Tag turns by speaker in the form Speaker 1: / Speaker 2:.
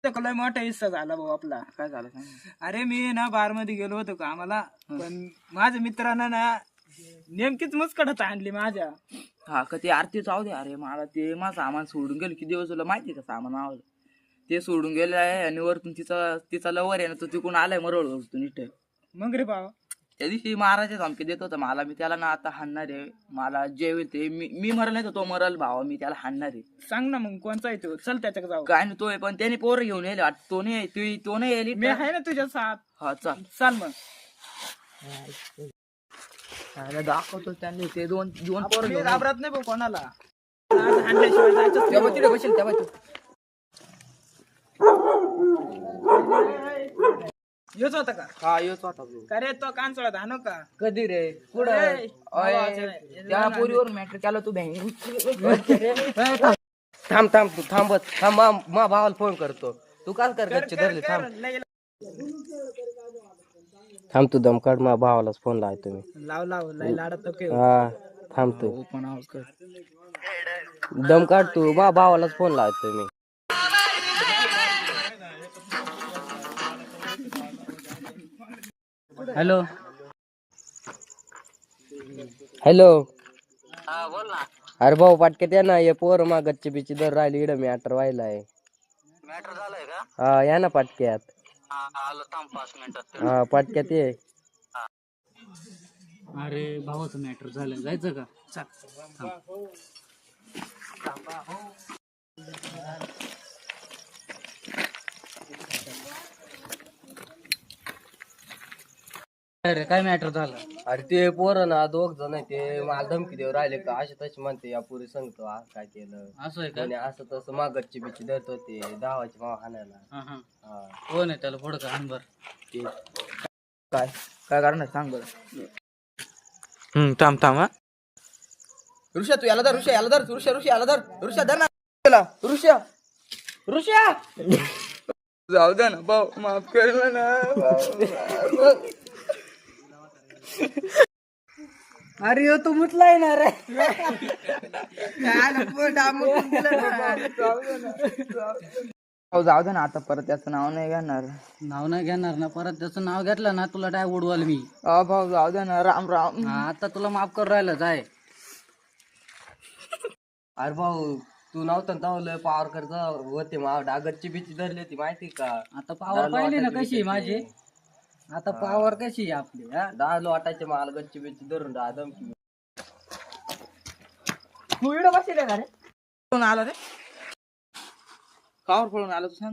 Speaker 1: लय मोठा हिस्सा झाला भाऊ आपला.
Speaker 2: काय झालं सांग.
Speaker 1: अरे मी ना बार मध्ये गेलो होतो का आम्हाला, पण माझ्या मित्रानं ना नेमकीच मुस्कटात आणली माझ्या.
Speaker 2: हा का ते आरती जाऊ दे. अरे मला ते माझं सामान सोडून गेलं किती दिवस तुला माहिती का सामान मावलं ते सोडून गेलं आहे आणि वरतून तिचा लवर आहे ना तो तिकडून आलाय मरळ वरतून इथे.
Speaker 1: मग रे भावा
Speaker 2: त्या दिवशी महाराज धमकी देत होता मला. मी त्याला ना आता हाणणार आहे. मला जे होईल ते मी मरल नाही तर तो मरल भावा. मी त्याला हाणणार आहे.
Speaker 1: सांग ना मग कोणचा आहे तो, चल त्याच्याकडे जाऊ.
Speaker 2: काय नाही तो आहे पण त्याने पोरं घेऊन येईल तो नाही येईल.
Speaker 1: मी आहे ना तुझ्या साथ.
Speaker 2: हा चल
Speaker 1: चाल मग.
Speaker 2: दाखवतो त्यांनी ते दोन पोरं
Speaker 1: मी
Speaker 2: घेऊन
Speaker 1: घाबरत नाही भाऊ कोणाला. आज हाणल्याशिवाय जायचंच नाही.
Speaker 2: तेव्हा तिथे बसेल तेव्हा तू
Speaker 1: हेच होता का?
Speaker 2: हा येतो आता
Speaker 1: का रे तो कांचळा धानो का?
Speaker 2: कधी रे कुठं
Speaker 1: अरे,
Speaker 2: त्या पोरीवर मॅटर केला तू बँक.
Speaker 3: थांब तू थांब मा भावाला फोन करतो. तू काल कर घरचे धरले. थांब तू दम काढ. मा भावालाच फोन लाव तुम्ही.
Speaker 1: लाव लय लाडत के.
Speaker 3: हा थांब तू
Speaker 2: पण आवाज कर.
Speaker 3: दम काढ तू. मा भावालाच फोन लाव तुम्ही.
Speaker 1: हॅलो
Speaker 2: हा बोल ना.
Speaker 3: अरे भाऊ पाटक्यात या ना. ये पोर मा गच्ची बिच्ची दर राहिली इकडं मॅटर व्हायला आहे.
Speaker 2: मॅटर झालंय का?
Speaker 3: हा या ना पाटक्यात.
Speaker 2: आलो थांब 5 मिनिटात.
Speaker 3: हा पाटक्यात ये.
Speaker 1: अरे भावाचं मॅटर झालं, जायचं का? चल. अरे काय मॅटर झालं?
Speaker 3: अरे ते पोर ना 2 जण आहे ते मला धमकी देऊ राहिले का अशी तशी म्हणते. या पुरी सांगतो काय केलं
Speaker 1: असं आहे का?
Speaker 3: म्हणे असं तसं मा गच्ची बिच्ची धरत होते. धावाची भाव हाणायला.
Speaker 1: हा.
Speaker 3: हा
Speaker 1: कोण आहे त्याला पुढं का नंबर?
Speaker 2: काय काय करणार सांग बरं.
Speaker 3: थांब हा.
Speaker 2: ऋषा तू याला धर. ऋषा याला धर. ऋषा धर ना. ऋषा जाऊ दे ना भाऊ माफ कर ना.
Speaker 1: अरे तो मुतलाय ना रे.
Speaker 2: जाऊ दे ना आता परत त्याचं नाव नाही घेणार.
Speaker 1: नाव नाही घेणार ना परत. त्याचं नाव घेतलं ना तुला डाय उडवाल मी.
Speaker 2: भाऊ जाऊ दे ना. राम राम.
Speaker 1: आता तुला माफ करू राहिलं जाय.
Speaker 3: अरे भाऊ तू नव्हता धावलं पावर करत होते. मा डागरची बिच्ची धरली होती माहिती का?
Speaker 1: आता पावर पाहिली ना कशी माझी. आता पावर कशी आहे आपली. हा
Speaker 3: 10 वाटायचे मला गच्ची बिच्ची धरून धमकी.
Speaker 2: तू इकडं बसेल का रे? कोण आला रे? कावर पळून आला तू सांग.